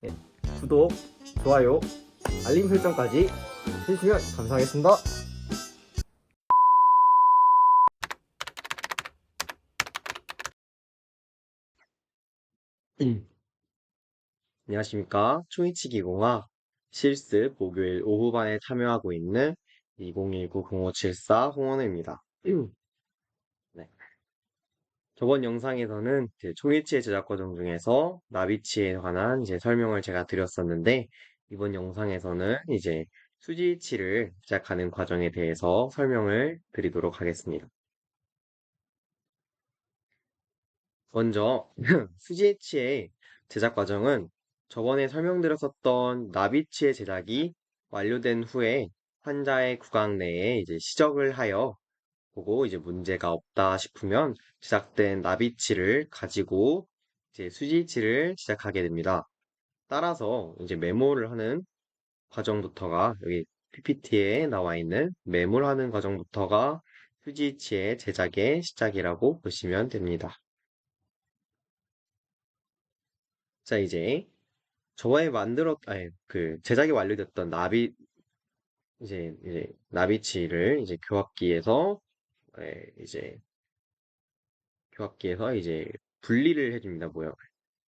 네, 구독, 좋아요, 알림 설정까지 해주시면 감사하겠습니다. 안녕하십니까. 초이치기공학 실습 목요일 오후반에 참여하고 있는 2019-0574 홍원우입니다. 네. 저번 영상에서는 이제 초이치의 제작 과정 중에서 나비치에 관한 이제 설명을 제가 드렸었는데, 이번 영상에서는 이제 수지치를 제작하는 과정에 대해서 설명을 드리도록 하겠습니다. 먼저 수지치의 제작 과정은 저번에 설명드렸었던 나비치의 제작이 완료된 후에 환자의 구강 내에 이제 시적을 하여 보고 이제 문제가 없다 싶으면 제작된 나비치를 가지고 이제 수지치를 시작하게 됩니다. 따라서 이제 메모를 하는 과정부터가 여기 PPT에 나와 있는 메모하는 과정부터가 수지치의 제작의 시작이라고 보시면 됩니다. 자, 이제 아니, 그 제작이 완료됐던 나비치를 이제 교합기에서 이제 분리를 해줍니다.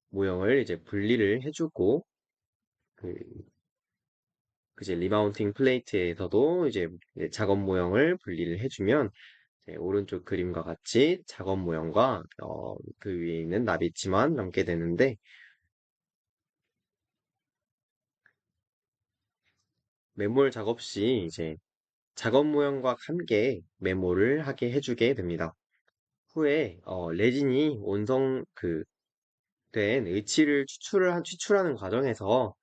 모형을 이제 분리를 해주고, 그, 이제 리마운팅 플레이트에서도 이제 작업 모형을 분리를 해주면, 이제 오른쪽 그림과 같이 작업 모형과, 그 위에 있는 나비치만 남게 되는데, 메몰 작업 시 이제 작업 모형과 함께 메모를 하게 해주게 됩니다. 후에 레진이 된 의치를 추출하는 과정에서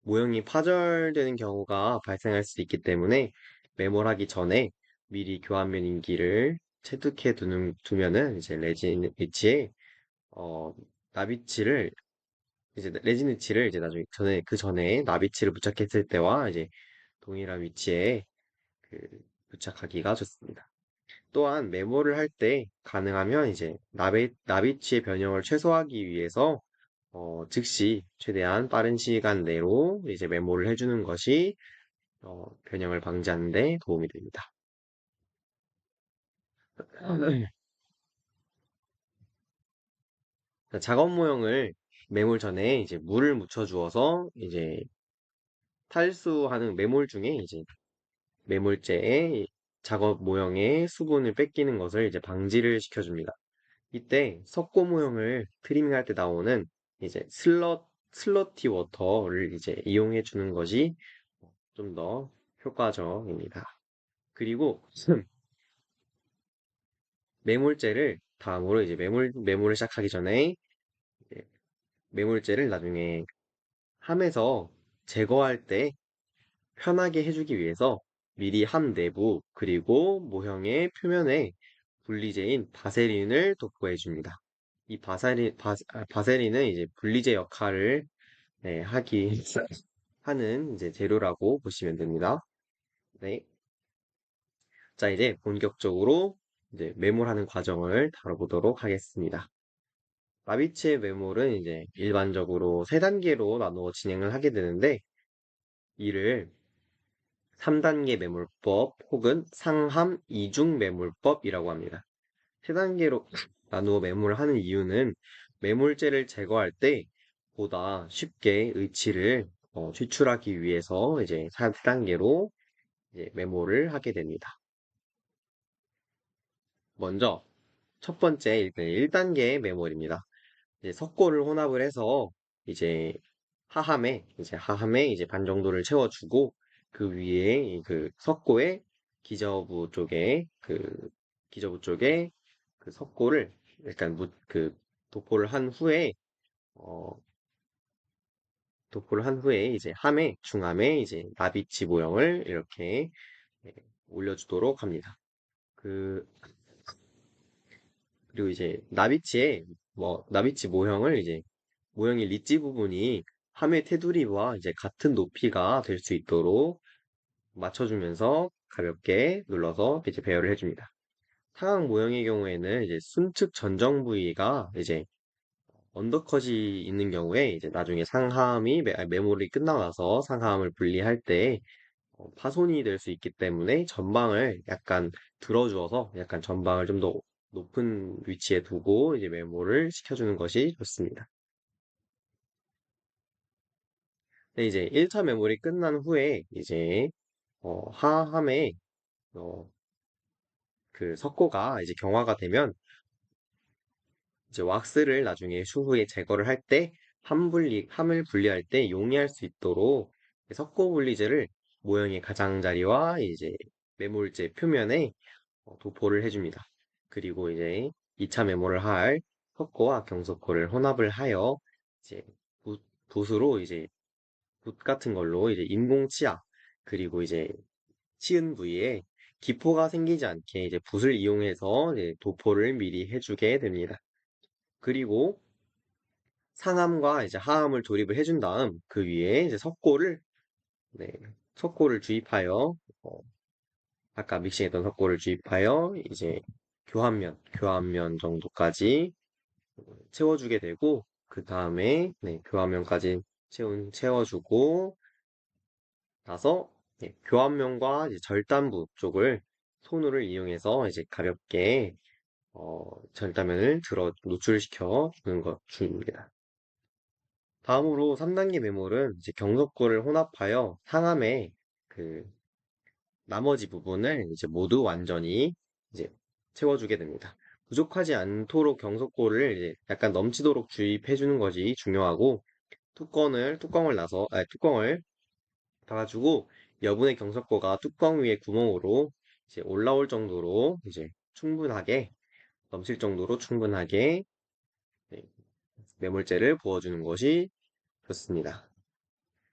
모형이 파절되는 경우가 발생할 수 있기 때문에 메몰하기 전에 미리 교환면 인기를 체득해 두면은 이제 레진 의치에 어, 나비치를 레진 의치를 이제 나중에 그 전에 나비치를 부착했을 때와 이제 동일한 위치에 그 부착하기가 좋습니다. 또한 메모를 할 때 가능하면 이제 나비치의 변형을 최소화하기 위해서 즉시 최대한 빠른 시간 내로 이제 메모를 해주는 것이 변형을 방지하는 데 도움이 됩니다. 자, 작업 모형을 메몰 전에 이제 물을 묻혀 주어서 이제 탈수하는 메몰 중에 이제 메몰제에 작업 모형의 수분을 뺏기는 것을 이제 방지를 시켜줍니다. 이때 석고 모형을 트리밍할 때 나오는 이제 슬러티 워터를 이제 이용해 주는 것이 좀 더 효과적입니다. 그리고 매몰제를 다음으로 이제 매몰을 시작하기 전에 이제 매몰제를 나중에 함에서 제거할 때 편하게 해주기 위해서 미리 함 내부 그리고 모형의 표면에 분리제인 바세린을 도포해 줍니다. 이 바세린은 이제 분리제 역할을 하는 이제 재료라고 보시면 됩니다. 네. 자, 이제 본격적으로 이제 메몰하는 과정을 다뤄보도록 하겠습니다. 마비치의 메몰은 이제 일반적으로 세 단계로 나누어 진행을 하게 되는데, 이를 3단계 메몰법 혹은 상함 이중 메몰법이라고 합니다. 세 단계로 나누어 메몰을 하는 이유는 메몰제를 제거할 때 보다 쉽게 의치를 추출하기 위해서 이제 3단계로 이제 메모를 하게 됩니다. 먼저 첫 번째 1단계 메모입니다. 이제 석고를 혼합을 해서 이제 하함에 이제 반 정도를 채워주고 그 위에 그 석고의 기저부 쪽에 기저부 쪽에 그 석고를 약간 도포를 한 후에 어, 도포를 한 후에 이제 중함에 이제 나비치 모형을 이렇게 예, 올려주도록 합니다. 그 그리고 이제 나비치 모형을 이제 모형의 리지 부분이 함의 테두리와 이제 같은 높이가 될 수 있도록 맞춰주면서 가볍게 눌러서 이제 배열을 해줍니다. 상악 모형의 경우에는 이제 순측 전정 부위가 이제 언더컷이 있는 경우에 이제 나중에 상하함이 메모리 끝나고 나서 상하함을 분리할 때 파손이 될 수 있기 때문에 전방을 약간 들어주어서 약간 전방을 좀 더 높은 위치에 두고 이제 메모를 시켜주는 것이 좋습니다. 네, 이제 1차 메모리 끝난 후에 이제 하함에 어, 그 석고가 이제 경화가 되면 이제 왁스를 나중에 추후에 제거를 할 때 함을 분리할 때 용이할 수 있도록 석고 분리제를 모형의 가장자리와 이제 매몰제 표면에 도포를 해줍니다. 그리고 이제 2차 메모를 할 석고와 경석고를 혼합을 하여 이제 붓, 붓으로 이제 붓 같은 걸로 이제 인공치아 그리고 이제 치은 부위에 기포가 생기지 않게 이제 붓을 이용해서 이제 도포를 미리 해주게 됩니다. 그리고 상함과 이제 하함을 조립을 해준 다음 그 위에 이제 네, 석고를 주입하여 아까 믹싱했던 석고를 주입하여 이제 교환면 정도까지 채워주게 되고 그 다음에 네, 교환면까지 채워주고 나서 네, 교환면과 이제 절단부 쪽을 손으로 이용해서 이제 가볍게 절단면을 노출시켜 주는 것 중입니다. 다음으로 3단계 매몰은 이제 경석고를 혼합하여 상함의 그 나머지 부분을 이제 모두 완전히 이제 채워주게 됩니다. 부족하지 않도록 경석고를 이제 약간 넘치도록 주입해 주는 것이 중요하고 뚜껑을 닫아주고 여분의 경석고가 뚜껑 위에 구멍으로 이제 올라올 정도로 이제 넘칠 정도로 충분하게 네, 매몰제를 부어주는 것이 좋습니다.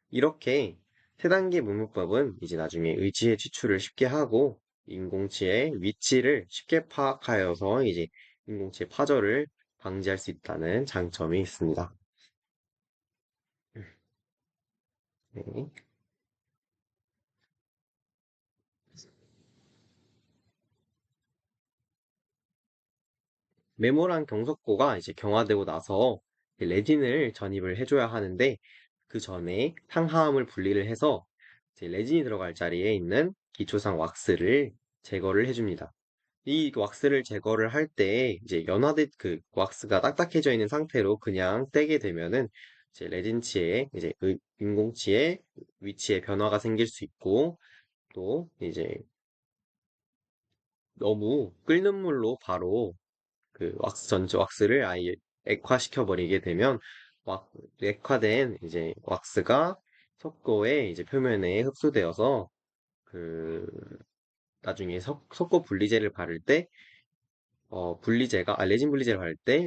이렇게 세 단계 문무법은 이제 나중에 의치의 추출을 쉽게 하고 인공치의 위치를 쉽게 파악하여서 이제 인공치의 파절을 방지할 수 있다는 장점이 있습니다. 네. 메모랑 경석고가 이제 경화되고 나서 레진을 전입을 해줘야 하는데 그 전에 상하함을 분리를 해서 이제 레진이 들어갈 자리에 있는 기초상 왁스를 제거를 해줍니다. 이 왁스를 제거를 할 때 이제 연화된 그 왁스가 딱딱해져 있는 상태로 그냥 떼게 되면은 이제 레진치의 이제 인공치의 위치에 변화가 생길 수 있고 또 이제 너무 끓는 물로 바로 그 왁스 전체 왁스를 아예 액화시켜 버리게 되면 액화된 이제 왁스가 석고의 이제 표면에 흡수되어서 그 나중에 석고 분리제를 바를 때 레진 분리제를 바를 때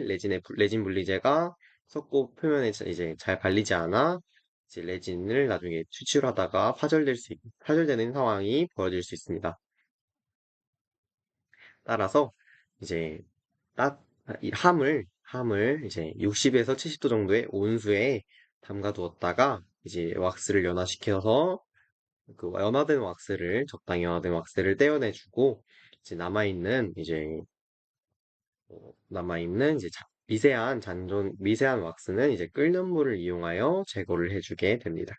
레진 분리제가 석고 표면에 이제 잘 발리지 않아 이제 레진을 나중에 추출하다가 파절되는 상황이 벌어질 수 있습니다. 따라서 이제 따, 이 함을 이제 60에서 70도 정도의 온수에 담가 두었다가 이제 왁스를 연화시켜서 그 적당히 연화된 왁스를 떼어내주고 이제 남아있는 이제 미세한 왁스는 이제 끓는 물을 이용하여 제거를 해주게 됩니다.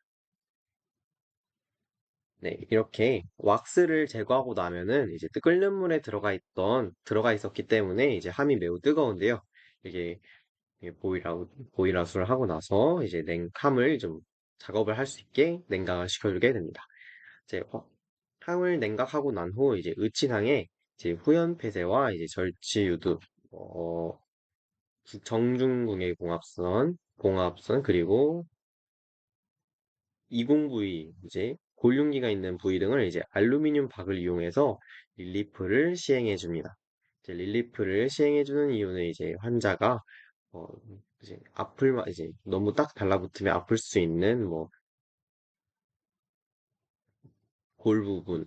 네, 이렇게 왁스를 제거하고 나면은 이제 끓는 물에 들어가 있었기 때문에 이제 함이 매우 뜨거운데요. 이게 보일아웃을 하고 나서 이제 함을 좀 작업을 할 수 있게 냉각을 시켜주게 됩니다. 이제 함을 냉각하고 난 후 이제 의치상에 이제 후연 폐쇄와 이제 절취 유두, 정중궁의 봉합선 그리고 이공 부위, 이제 골륜기가 있는 부위 등을 이제 알루미늄 박을 이용해서 릴리프를 시행해 줍니다. 이제 릴리프를 시행해 주는 이유는 이제 환자가 어, 이제 너무 딱 달라붙으면 아플 수 있는 뭐 골 부분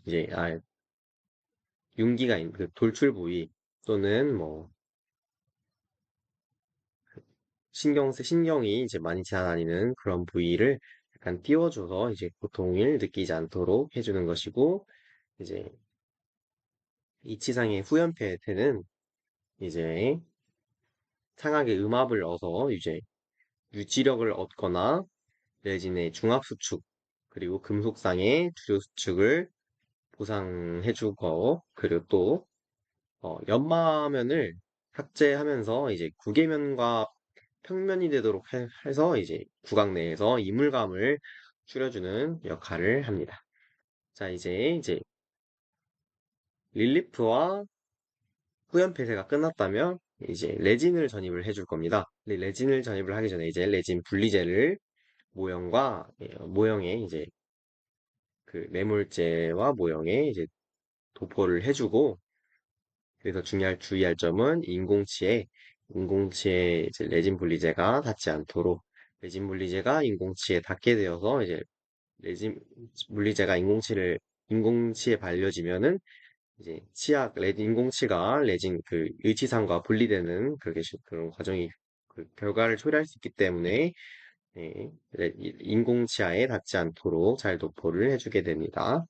윤기가 있는 그 돌출 부위 또는 뭐 신경이 이제 많이 지나다니는 그런 부위를 약간 띄워줘서 이제 고통을 느끼지 않도록 해주는 것이고 이제 이치상의 후연패는 이제 상하게 음압을 넣어서 이제 유지력을 얻거나 레진의 중압 수축, 그리고 금속상의 주요 수축을 보상해주고, 그리고 또 연마면을 삭제하면서 이제 구계면과 평면이 되도록 해서 이제 구강 내에서 이물감을 줄여주는 역할을 합니다. 자, 이제 릴리프와 후연 폐쇄가 끝났다면 이제 레진을 전입을 해줄 겁니다. 근데 레진을 전입을 하기 전에 이제 레진 분리제를 모형과 모형에 이제 그 매몰제와 모형에 이제 도포를 해주고, 그래서 주의할 점은 인공치에 이제 레진 분리제가 닿지 않도록, 레진 분리제가 인공치에 닿게 되어서 이제 레진 물리제가 인공치에 발려지면은 이제 인공치가 레진 그 의치상과 분리되는 그런 과정이 그 결과를 초래할 수 있기 때문에 네, 인공치아에 닿지 않도록 잘 도포를 해주게 됩니다.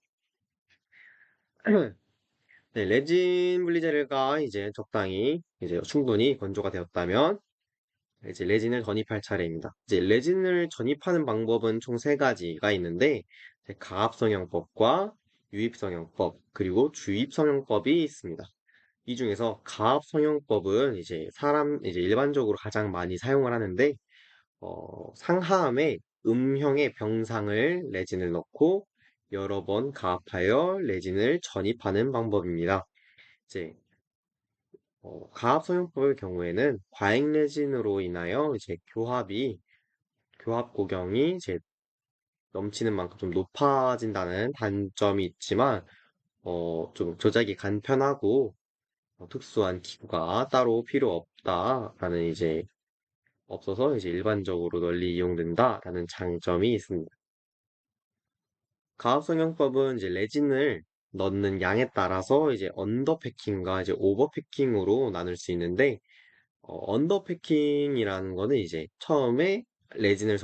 네, 레진 분리제가 이제 적당히 이제 충분히 건조가 되었다면 이제 레진을 전입할 차례입니다. 이제 레진을 전입하는 방법은 총 세 가지가 있는데 이제 가압성형법과 유입성형법 그리고 주입성형법이 있습니다. 이 중에서 가압성형법은 이제 일반적으로 가장 많이 사용을 하는데 상하암에 음형의 병상을 레진을 넣고 여러 번 가압하여 레진을 전입하는 방법입니다. 이제 가압 소형법의 경우에는 과액 레진으로 인하여 이제 교합 고경이 이제 넘치는 만큼 좀 높아진다는 단점이 있지만 좀 조작이 간편하고 특수한 기구가 따로 필요 없다라는 이제 없어서 이제 일반적으로 널리 이용된다라는 장점이 있습니다. 가압성형법은 이제 레진을 넣는 양에 따라서 이제 언더패킹과 이제 오버패킹으로 나눌 수 있는데 언더패킹이라는 거는 이제 처음에 레진을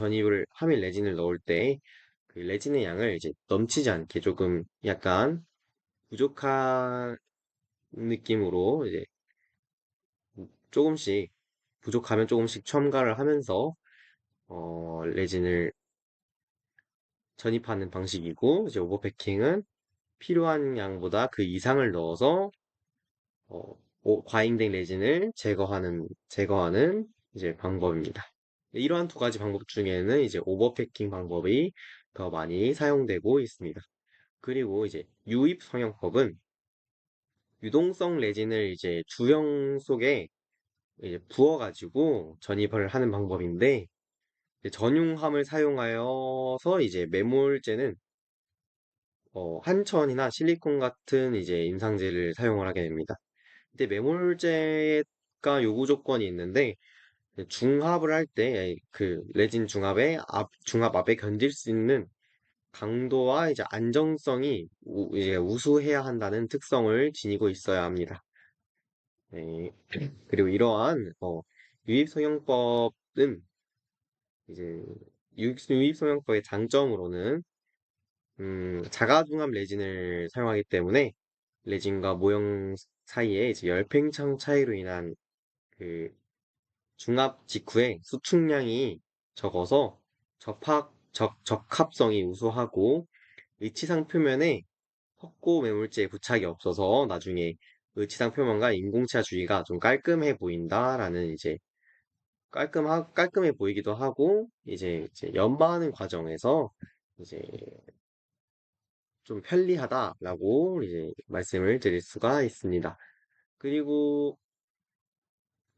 넣을 때 그 레진의 양을 이제 넘치지 않게 조금 약간 부족한 느낌으로 이제 조금씩 부족하면 조금씩 첨가를 하면서 레진을 전입하는 방식이고, 이제 오버패킹은 필요한 양보다 그 이상을 넣어서 과잉된 레진을 제거하는 이제 방법입니다. 이러한 두 가지 방법 중에는 이제 오버패킹 방법이 더 많이 사용되고 있습니다. 그리고 이제 유입 성형법은 유동성 레진을 이제 주형 속에 이제 부어가지고 전입을 하는 방법인데, 이제 전용함을 사용하여서 이제 매몰제는 한천이나 실리콘 같은 이제 임상제를 사용을 하게 됩니다. 근데 매몰제가 요구 조건이 있는데 중합을 할 때 그 레진 중합 앞에 견딜 수 있는 강도와 이제 안정성이 이제 우수해야 한다는 특성을 지니고 있어야 합니다. 네. 그리고 이러한 유입성형법은 이제 유입성형법의 장점으로는 자가중합 레진을 사용하기 때문에 레진과 모형 사이에 이제 열팽창 차이로 인한 그 중압 직후에 수축량이 적어서 적합성이 우수하고 의치상 표면에 석고 매물재 부착이 없어서 나중에 의치상 표면과 인공치아 주위가 좀 깔끔해 보인다라는 이제 깔끔해 보이기도 하고 이제 연마하는 과정에서 이제 좀 편리하다라고 이제 말씀을 드릴 수가 있습니다. 그리고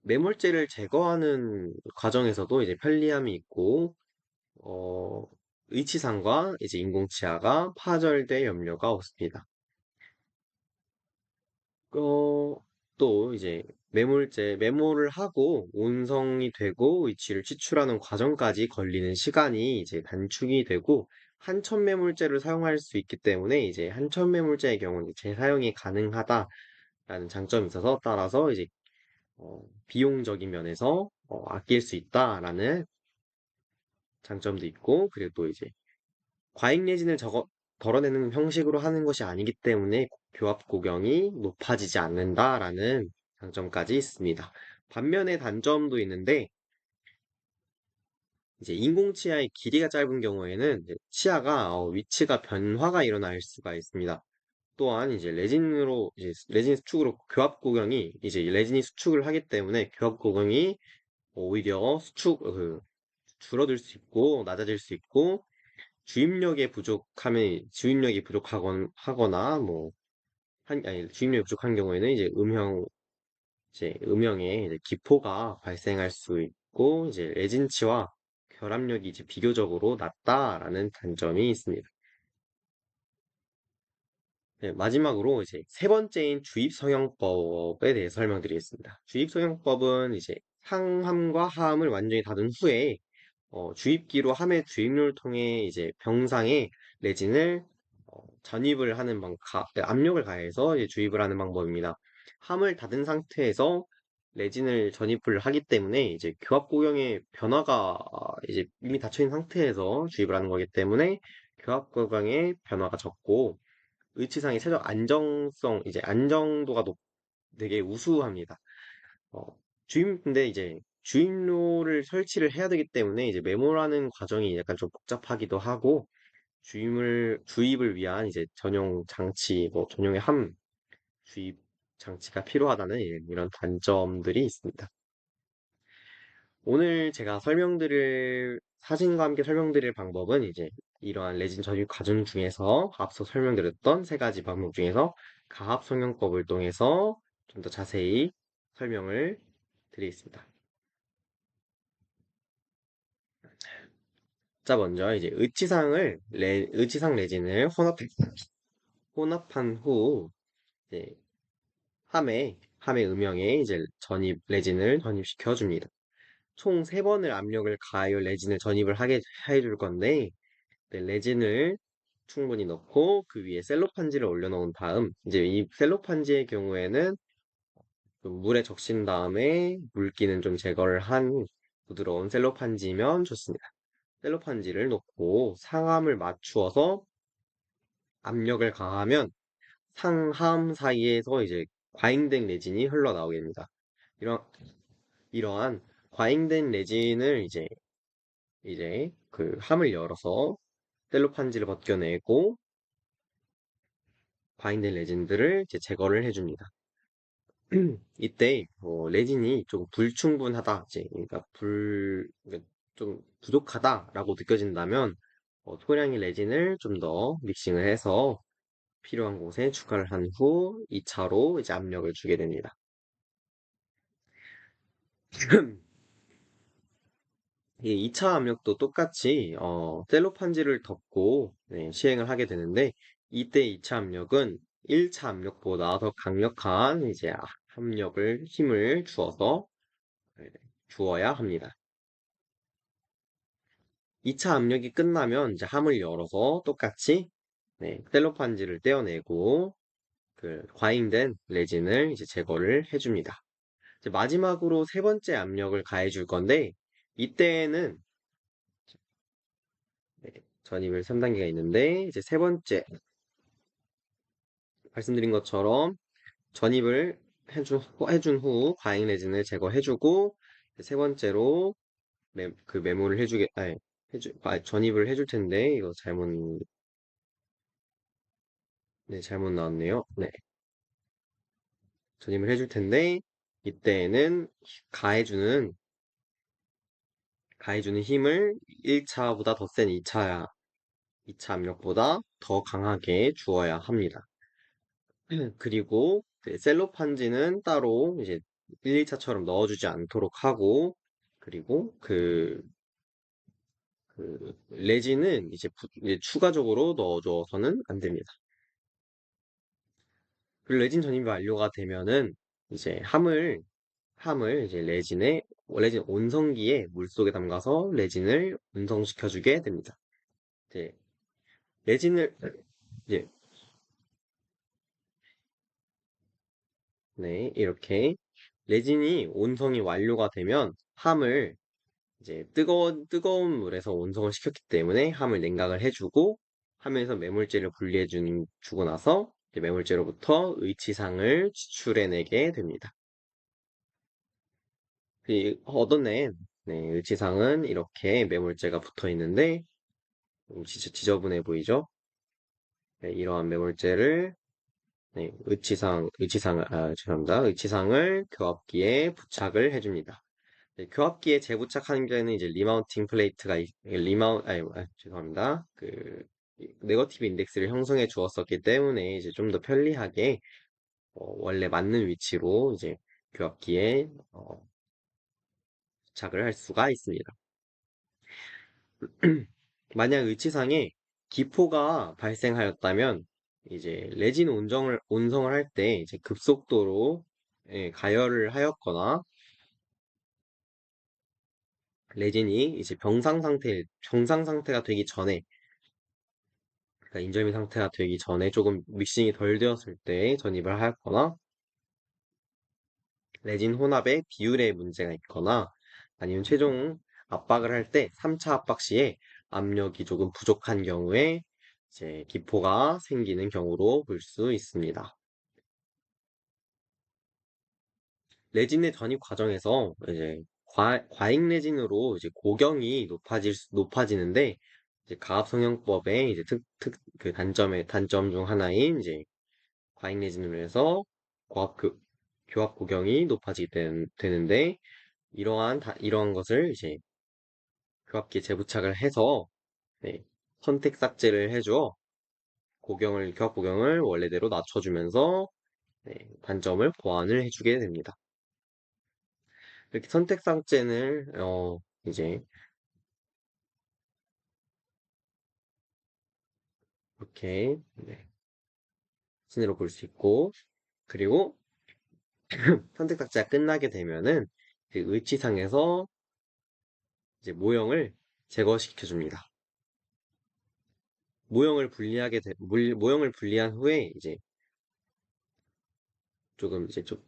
매몰재를 제거하는 과정에서도 이제 편리함이 있고, 어, 의치상과 이제 인공치아가 파절될 염려가 없습니다. 어, 또 이제 매몰을 하고 온성이 되고 위치를 치출하는 과정까지 걸리는 시간이 이제 단축이 되고 한천 매몰제를 사용할 수 있기 때문에 이제 한천 매몰제의 경우는 재사용이 가능하다라는 장점이 있어서 따라서 이제 비용적인 면에서 아낄 수 있다라는 장점도 있고, 그리고 또 이제 과잉 레진을 덜어내는 형식으로 하는 것이 아니기 때문에 교합 고경이 높아지지 않는다라는 장점까지 있습니다. 반면에 단점도 있는데 이제 인공치아의 길이가 짧은 경우에는 이제 치아가 위치가 변화가 일어날 수가 있습니다. 또한 이제 레진으로 이제 레진 수축으로 교합 고경이 이제 레진이 수축을 하기 때문에 교합 고경이 오히려 줄어들 수 있고 낮아질 수 있고 주입력이 부족하거나 뭐 아니 주입력이 부족한 경우에는 이제 음영에 이제 기포가 발생할 수 있고 이제 레진치와 결합력이 이제 비교적으로 낮다라는 단점이 있습니다. 네, 마지막으로 이제 세 번째인 주입성형법에 대해 설명드리겠습니다. 주입성형법은 이제 상함과 하함을 완전히 닫은 후에 주입기로 함의 주입료를 통해 이제 병상에 레진을 전입을 하는 압력을 가해서 이제 주입을 하는 방법입니다. 함을 닫은 상태에서 레진을 전입을 하기 때문에 이제 교합 고경의 변화가 이제 이미 닫혀 있는 상태에서 주입을 하는 거기 때문에 교합 고경의 변화가 적고 의치상의 최적 안정성 이제 안정도가 되게 우수합니다. 어, 근데 이제 주입로를 설치를 해야 되기 때문에 이제 메모라는 과정이 약간 좀 복잡하기도 하고 주입을 위한 이제 전용 장치, 뭐 전용의 주입 장치가 필요하다는 이런 단점들이 있습니다. 오늘 제가 사진과 함께 설명드릴 방법은 이제 이러한 레진 전입 과정 중에서 앞서 설명드렸던 세 가지 방법 중에서 가압 성형법을 통해서 좀 더 자세히 설명을 드리겠습니다. 자, 먼저 이제 의치상 레진을 혼합한 후 이제 함의 음영에 이제 레진을 전입시켜 줍니다. 총 3번을 압력을 가하여 레진을 전입을 하게 해줄 건데, 네, 레진을 충분히 넣고 그 위에 셀로판지를 올려놓은 다음, 이제 이 셀로판지의 경우에는 좀 물에 적신 다음에 물기는 좀 제거를 한 부드러운 셀로판지면 좋습니다. 셀로판지를 놓고 상함을 맞추어서 압력을 가하면 상하음 사이에서 이제 과잉된 레진이 흘러나오게 됩니다. 이러, 이러한 과잉된 레진을 이제 그 함을 열어서 셀로판지를 벗겨내고 과잉된 레진들을 이제 제거를 해줍니다. 이때 레진이 좀 불충분하다, 이제 그러니까 좀 부족하다라고 느껴진다면 소량의 레진을 좀 더 믹싱을 해서 필요한 곳에 추가를 한 후 2차로 이제 압력을 주게 됩니다. 이 2차 압력도 똑같이 셀로판지를 덮고 네, 시행을 하게 되는데 이때 2차 압력은 1차 압력보다 더 강력한 이제 힘을 네, 주어야 합니다. 2차 압력이 끝나면 이제 함을 열어서 똑같이 네, 셀로판지를 떼어내고 그 과잉된 레진을 이제 제거를 해줍니다. 이제 마지막으로 세 번째 압력을 가해 줄 건데 이때는 네, 전입을 3단계가 있는데 이제 세 번째 말씀드린 것처럼 전입을 해준 후 과잉 레진을 제거해주고 세 번째로 그 메모를 전입을 해줄 텐데 이거 잘못 나왔네요. 네, 전입을 해줄 텐데 이때는 가해주는 가해주는 힘을 1차보다 더 센 2차 압력보다 더 강하게 주어야 합니다. 그리고 셀로판지는 따로 이제 1, 2차처럼 넣어주지 않도록 하고 그리고 레진은 이제 추가적으로 넣어줘서는 안 됩니다. 그리고 레진 전입이 완료가 되면은 이제 함을 이제 레진 온성기에 물속에 담가서 레진을 온성시켜주게 됩니다. 이제 레진을 이제 네, 이렇게 레진이 온성이 완료가 되면 함을 이제 뜨거운 물에서 온성을 시켰기 때문에 함을 냉각을 해주고 함에서 매물재를 주고 나서 이제 매물재로부터 의치상을 추출해내게 됩니다. 얻어낸 네, 의치상은 이렇게 매몰제가 붙어 있는데, 지저분해 보이죠? 네, 이러한 매몰제를, 네, 죄송합니다. 의치상을 교합기에 부착을 해줍니다. 네, 교합기에 재부착하는 데는 이제 리마운팅 플레이트가, 죄송합니다. 네거티브 인덱스를 형성해 주었었기 때문에 이제 좀 더 편리하게, 원래 맞는 위치로 이제 교합기에, 부착을 할 수가 있습니다. 만약 의치상에 기포가 발생하였다면 이제 레진 온성을 할 때 이제 급속도로 가열을 하였거나 레진이 이제 정상 상태가 되기 전에 그러니까 인절미 상태가 되기 전에 조금 믹싱이 덜 되었을 때 전입을 하였거나 레진 혼합의 비율에 문제가 있거나 아니면 최종 압박을 할 때 3차 압박 시에 압력이 조금 부족한 경우에 이제 기포가 생기는 경우로 볼 수 있습니다. 레진의 전입 과정에서 이제 과잉 레진으로 이제 고경이 높아지는데 이제 가압성형법의 이제 단점 중 하나인 이제 과잉 레진으로 해서 교합 고경이 되는데 이러한 것을 이제 교합기에 재부착을 해서 네, 선택 삭제를 해줘 교합 고경을 원래대로 낮춰주면서 네, 단점을 보완을 해주게 됩니다. 이렇게 선택 삭제를 이제 이렇게 네, 순위로 볼 수 있고 그리고 선택 삭제가 끝나게 되면은 그 의치상에서 이제 모형을 제거시켜 줍니다. 모형을 분리한 후에 이제 좀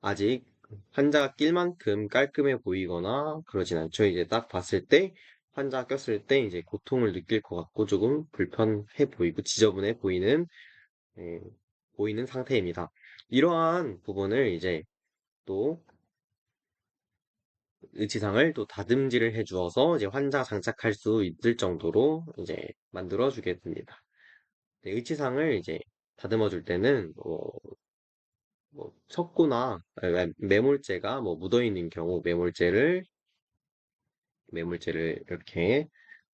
아직 환자가 낄 만큼 깔끔해 보이거나 그러진 않죠. 이제 딱 봤을 때 환자가 꼈을 때 이제 고통을 느낄 것 같고 조금 불편해 보이고 지저분해 예, 보이는 상태입니다. 이러한 부분을 이제 또 의치상을 또 다듬질을 해 주어서 이제 환자가 장착할 수 있을 정도로 이제 만들어 주게 됩니다. 네, 의치상을 이제 다듬어 줄 때는 석고나 매몰제가 묻어 있는 경우 매몰제를 이렇게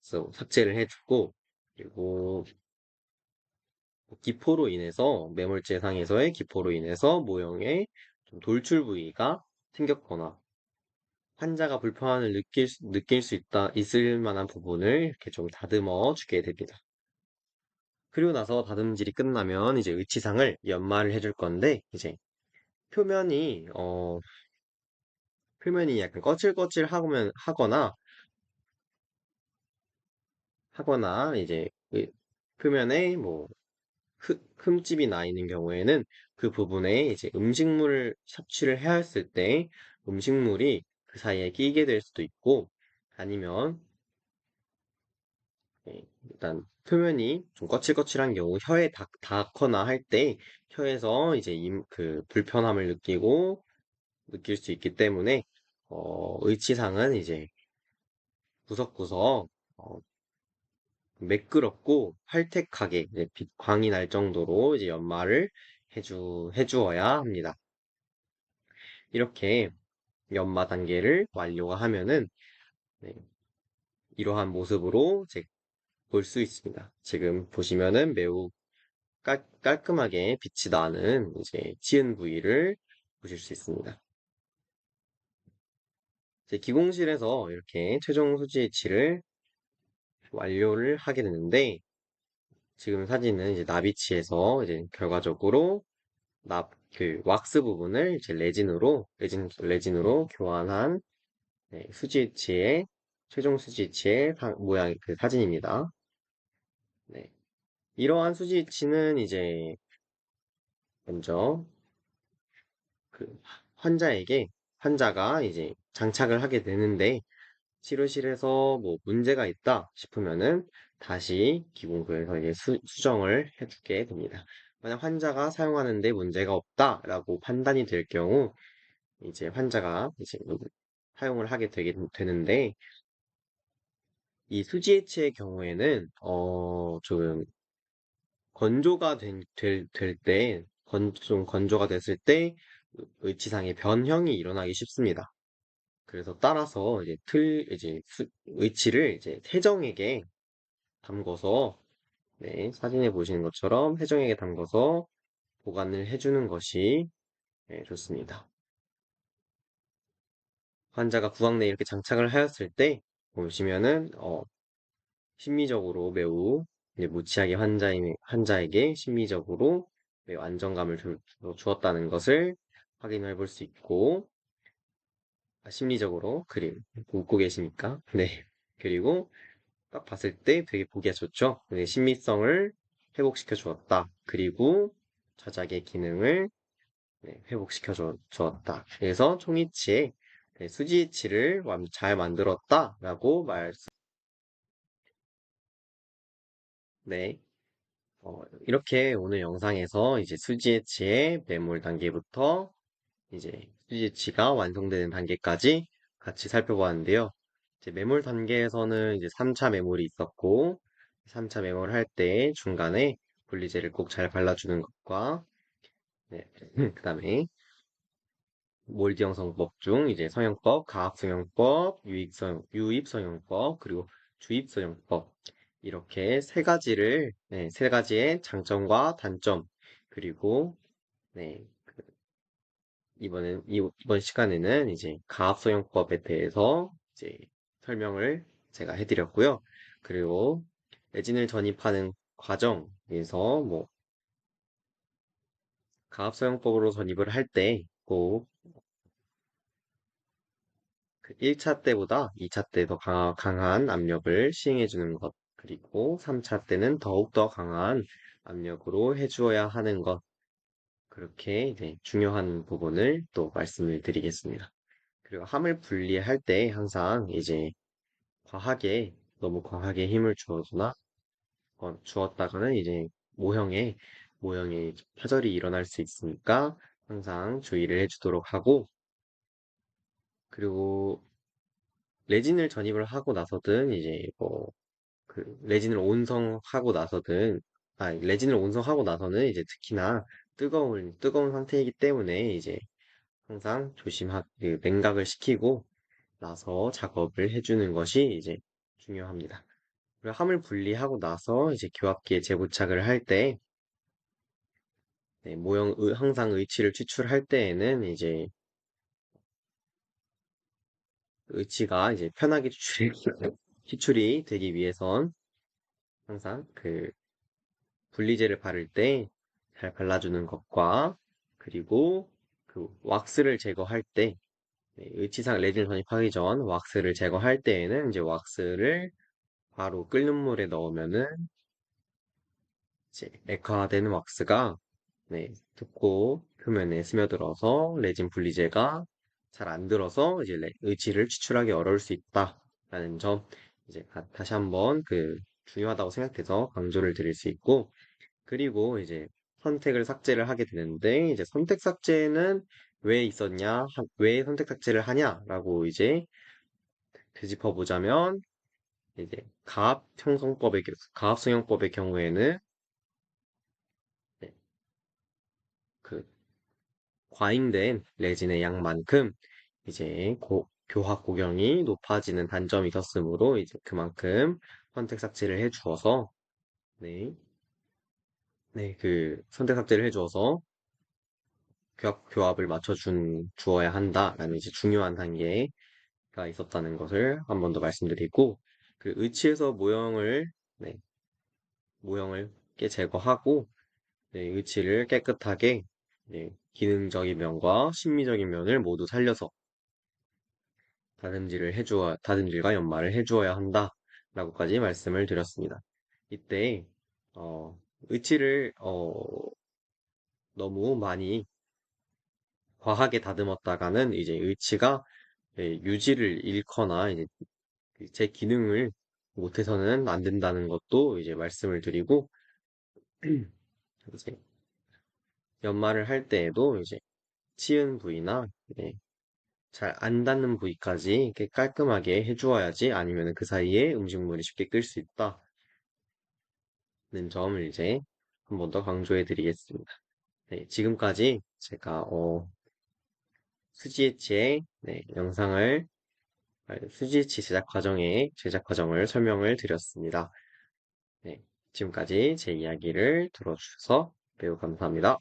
해서 삭제를 해주고 그리고 매몰제 상에서의 기포로 인해서 모형에 좀 돌출 부위가 생겼거나 환자가 불편함을 느낄 수 있을 만한 부분을 이렇게 좀 다듬어 주게 됩니다. 그리고 나서 다듬질이 끝나면 이제 의치상을 연마를 해줄 건데, 이제 표면이, 어, 표면이 약간 하거나, 이제 표면에 흠집이 나 있는 경우에는 그 부분에 이제 음식물을 섭취를 해야 했을 때 음식물이 그 사이에 끼게 될 수도 있고, 아니면 일단 표면이 좀 거칠거칠한 경우 혀에 닿거나 할 때 혀에서 이제 불편함을 느낄 수 있기 때문에 의치상은 이제 구석구석 어, 매끄럽고 활택하게 이제 빛광이 날 정도로 이제 연마를 해주어야 합니다. 이렇게 연마 단계를 완료가 하면은 네, 이러한 모습으로 이제 볼 수 있습니다. 지금 보시면은 매우 깔끔하게 빛이 나는 이제 지은 부위를 보실 수 있습니다. 이제 기공실에서 이렇게 최종 수지치를 완료를 하게 되는데 지금 사진은 이제 나비치에서 이제 결과적으로 왁스 부분을 이제 레진으로 교환한 네, 최종 수지치의 모양 그 사진입니다. 네. 이러한 수지치는 이제 먼저 그 환자가 이제 장착을 하게 되는데 치료실에서 문제가 있다 싶으면은 다시 기공소에서 이제 수정을 해주게 됩니다. 만약 환자가 사용하는데 문제가 없다라고 판단이 될 경우 이제 환자가 이제 사용을 하게 되는데, 이 수지해치의 경우에는, 좀 건조가 될 때, 좀 건조가 됐을 때, 의치상의 변형이 일어나기 쉽습니다. 그래서 따라서 의치를 이제 세정액에 담궈서, 네, 사진에 보시는 것처럼 세정액에 담궈서 보관을 해주는 것이 네, 좋습니다. 환자가 구강 내에 이렇게 장착을 하였을 때 보시면은 심미적으로 매우 이제 무치하게 환자에게 심미적으로 매우 안정감을 주었다는 것을 확인해 볼 수 있고 심리적으로 그림 웃고 계시니까 네 그리고 딱 봤을 때 되게 보기가 좋죠. 네, 심미성을 회복시켜 주었다. 그리고 저작의 기능을 네, 회복시켜 주었다. 그래서 총이치에 네, 수지이치를 잘 만들었다라고 네. 이렇게 오늘 영상에서 이제 수지에치의 매몰 단계부터 이제 수지에치가 완성되는 단계까지 같이 살펴보았는데요. 이제 매몰 단계에서는 이제 3차 매몰이 있었고, 3차 매몰 할 때 중간에 분리제를 꼭 잘 발라주는 것과, 네. 그 다음에 몰드 형성법 중 이제 성형법, 가압성형법, 유입성형법, 그리고 주입성형법 이렇게 세 가지의 장점과 단점 그리고 네, 이번 시간에는 이제 가압성형법에 대해서 이제 설명을 제가 해드렸고요. 그리고 레진을 전입하는 과정에서 뭐 가압성형법으로 전입을 할 때 꼭 1차 때보다 2차 때 더 강한 압력을 시행해 주는 것, 그리고 3차 때는 더욱더 강한 압력으로 해주어야 하는 것, 그렇게 이제 중요한 부분을 또 말씀을 드리겠습니다. 그리고 함을 분리할 때 항상 이제 너무 과하게 힘을 주었다가는 이제 모형에, 모형에 파절이 일어날 수 있으니까 항상 주의를 해주도록 하고, 그리고 레진을 전입을 하고 나서든 이제 레진을 온성하고 나서는 이제 특히나 뜨거운 상태이기 때문에 이제 항상 냉각을 시키고 나서 작업을 해주는 것이 이제 중요합니다. 그리고 함을 분리하고 나서 이제 교합기에 재부착을 할 때, 네, 항상 의치를 추출할 때에는 이제 의치가 이제 편하게 추출이 되기 위해선 항상 분리제를 바를 때 잘 발라주는 것과 그리고 왁스를 제거할 때 네, 의치상 레진을 전입하기 전 왁스를 제거할 때에는 이제 왁스를 바로 끓는 물에 넣으면은 이제 액화된 왁스가 네, 덮고 표면에 스며들어서 레진 분리제가 잘 안 들어서 이제 의치를 추출하기 어려울 수 있다라는 점 이제 다시 한번 중요하다고 생각해서 강조를 드릴 수 있고 그리고 이제 선택을 삭제를 하게 되는데, 이제 선택 삭제는 왜 선택 삭제를 하냐라고 이제 되짚어 보자면, 이제 가압성형법의 경우에는 네, 그 과잉된 레진의 양만큼 이제 교합 고경이 높아지는 단점이 있었으므로 이제 그만큼 선택 삭제를 해 주어서 네, 선택 삭제를 해 주어서 교합을 주어야 한다라는 이제 중요한 단계가 있었다는 것을 한 번 더 말씀드리고, 의치에서 네, 모형을 깨 제거하고, 네, 의치를 깨끗하게, 네, 기능적인 면과 심미적인 면을 모두 살려서 다듬질과 연마를 해주어야 한다라고까지 말씀을 드렸습니다. 이때, 의치를, 너무 많이 과하게 다듬었다가는 이제 의치가 네, 유지를 잃거나 이제 제 기능을 못해서는 안 된다는 것도 이제 말씀을 드리고 이제 연마를 할 때에도 이제 치은 부위나 네, 잘 안 닿는 부위까지 이렇게 깔끔하게 해주어야지 아니면 그 사이에 음식물이 쉽게 끓수 있다는 점을 이제 한 번 더 강조해 드리겠습니다. 네, 지금까지 제가 스지에치의 영상을 스지에치 제작 과정을 설명을 드렸습니다. 네, 지금까지 제 이야기를 들어주셔서 매우 감사합니다.